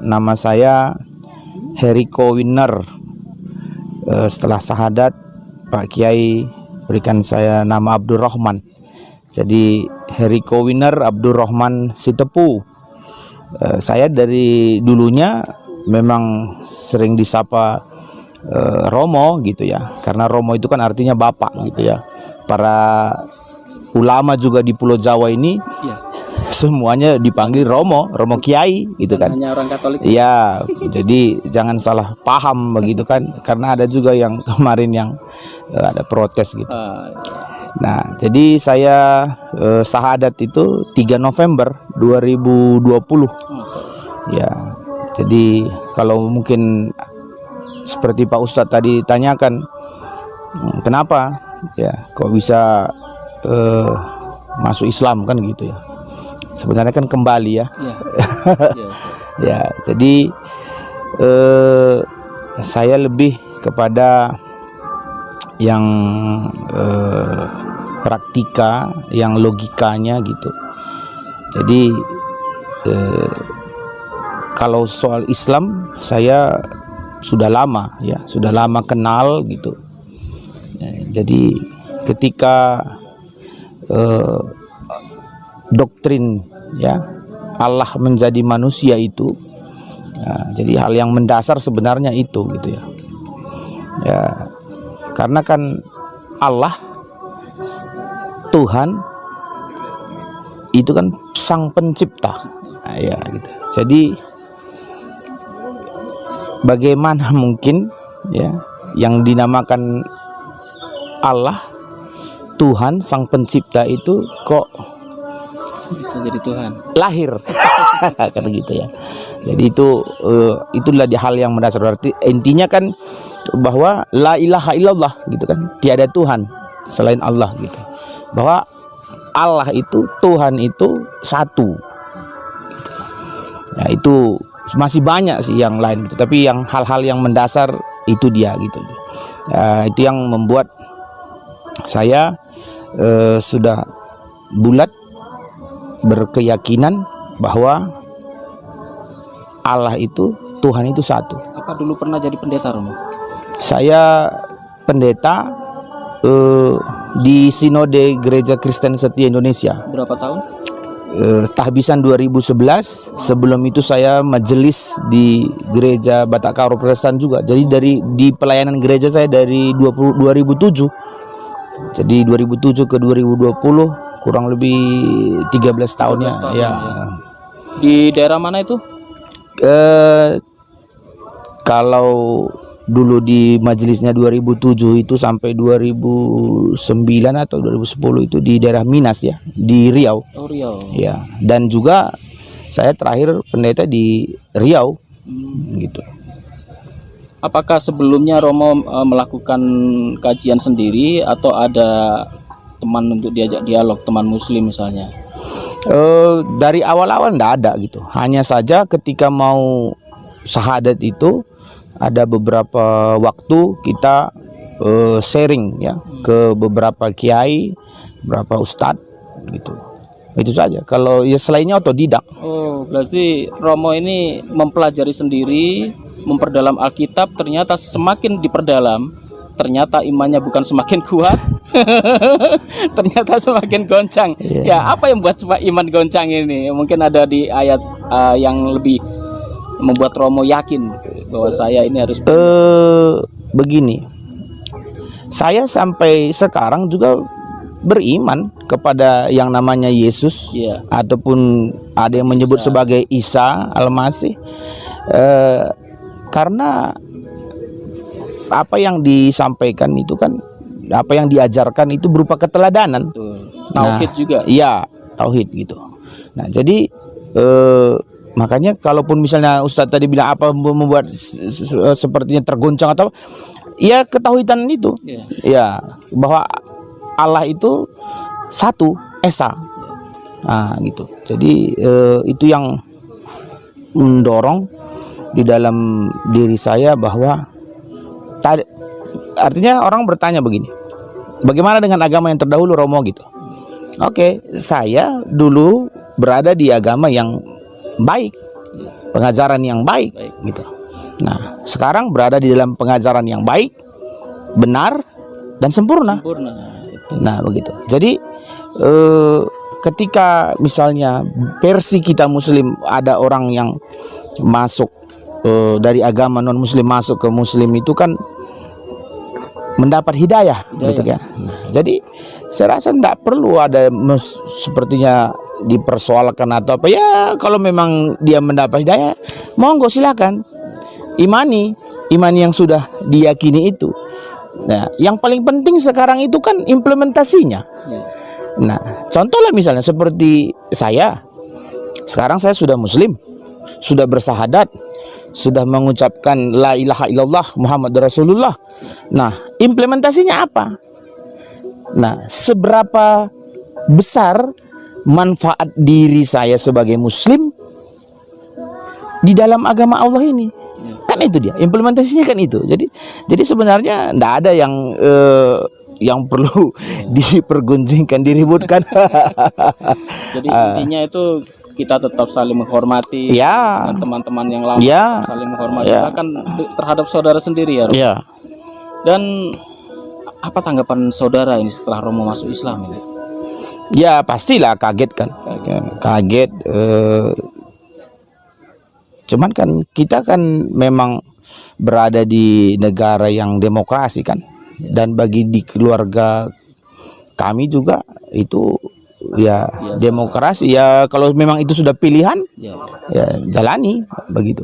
nama saya Heriko Winner. Setelah syahadat, Pak Kiai berikan saya nama Abdurrahman. Jadi Heriko Winner Abdurrahman Sitepu. Saya dari dulunya memang sering disapa Romo gitu ya, karena Romo itu kan artinya bapak gitu ya. Para ulama juga di Pulau Jawa ini semuanya dipanggil Romo, Romo Kiai gitu kan. Hanya orang Katolik. Iya, jadi jangan salah paham begitu kan, karena ada juga yang kemarin yang ada protes gitu. Nah, jadi saya syahadat itu 3 November 2020. Ya, jadi kalau mungkin seperti Pak Ustadz tadi tanyakan, kenapa ya kok bisa masuk Islam kan gitu ya. Sebenarnya kan kembali ya. Ya, jadi saya lebih kepada yang praktika, yang logikanya gitu. Jadi kalau soal Islam saya sudah lama ya, sudah lama kenal gitu. Jadi ketika doktrin ya Allah menjadi manusia itu, jadi hal yang mendasar sebenarnya itu gitu ya. Ya, karena kan Allah Tuhan itu kan sang pencipta, ya gitu. Jadi bagaimana mungkin ya yang dinamakan Allah Tuhan sang pencipta itu kok bisa jadi Tuhan lahir kan gitu ya. Jadi itulah hal yang mendasar. Berarti intinya kan bahwa la ilaha illallah gitu kan, tiada Tuhan selain Allah gitu. Bahwa Allah itu, Tuhan itu satu gitu. Ya itu masih banyak sih yang lain gitu, tapi yang hal-hal yang mendasar itu dia gitu. Itu yang membuat saya sudah bulat berkeyakinan bahwa Allah itu, Tuhan itu satu. Apa dulu pernah jadi pendeta, Romo? Saya pendeta di Sinode Gereja Kristen Setia Indonesia. Berapa tahun? Tahbisan 2011. Sebelum itu saya majelis di Gereja Batak Karo Protestan juga. Jadi di pelayanan gereja saya dari 2007. Jadi 2007 ke 2020 kurang lebih 13 tahun ya. Di daerah mana itu? Kalau dulu di majelisnya 2007 itu sampai 2009 atau 2010 itu di daerah Minas ya, di Riau. Oh, Riau. Ya, dan juga saya terakhir pendeta di Riau. Gitu. Apakah sebelumnya Romo melakukan kajian sendiri atau ada teman untuk diajak dialog, teman muslim misalnya? Dari awal-awal enggak ada gitu. Hanya saja ketika mau syahadat itu ada beberapa waktu kita sharing ya ke beberapa kiai, beberapa ustadz gitu. Itu saja. Kalau ya selainnya otodidak. Oh, berarti Romo ini mempelajari sendiri, memperdalam Alkitab, ternyata semakin diperdalam, ternyata imannya bukan semakin kuat, ternyata semakin goncang. Ya, apa yang buat iman goncang ini? Mungkin ada di ayat yang lebih membuat Romo yakin bahwa saya ini harus begini. Saya sampai sekarang juga beriman kepada yang namanya Yesus, ataupun ada yang menyebut sebagai Isa Al-Masih, karena apa yang disampaikan itu kan, apa yang diajarkan itu berupa keteladanan. Tauhid juga. Iya, tauhid gitu. Nah, jadi makanya kalaupun misalnya Ustadz tadi bilang apa membuat sepertinya tergoncang atau ya ketahuidan itu. Ya, bahwa Allah itu satu, esa. Nah, gitu. Jadi itu yang mendorong di dalam diri saya bahwa artinya orang bertanya begini, bagaimana dengan agama yang terdahulu, Romo, gitu. Oke, saya dulu berada di agama yang baik pengajaran yang baik, gitu. Nah, sekarang berada di dalam pengajaran yang baik, benar dan sempurna. Nah, begitu. Jadi ketika misalnya versi kita Muslim, ada orang yang masuk dari agama non Muslim masuk ke Muslim, itu kan mendapat hidayah. Gitu ya. Nah, jadi saya rasa tidak perlu ada sepertinya dipersoalkan atau apa ya. Kalau memang dia mendapat hidayah, monggo silakan imani yang sudah diyakini itu. Nah, yang paling penting sekarang itu kan implementasinya. Nah, contohlah misalnya seperti saya. Sekarang saya sudah Muslim, sudah bersahadat, sudah mengucapkan la ilaha illallah Muhammad Rasulullah. Nah, implementasinya apa? Nah, seberapa besar manfaat diri saya sebagai Muslim di dalam agama Allah ini? Kan itu dia, implementasinya kan itu. Jadi sebenarnya tidak ada yang perlu dipergunjingkan, diributkan. Jadi intinya itu kita tetap saling menghormati dengan teman-teman yang lama, saling menghormati bahkan terhadap saudara sendiri ya. Dan apa tanggapan saudara ini setelah Romo masuk Islam ini? Ya pastilah kaget kan, kaget. Cuman kan kita kan memang berada di negara yang demokrasi kan, dan bagi di keluarga kami juga itu ya demokrasi ya. Kalau memang itu sudah pilihan ya jalani begitu.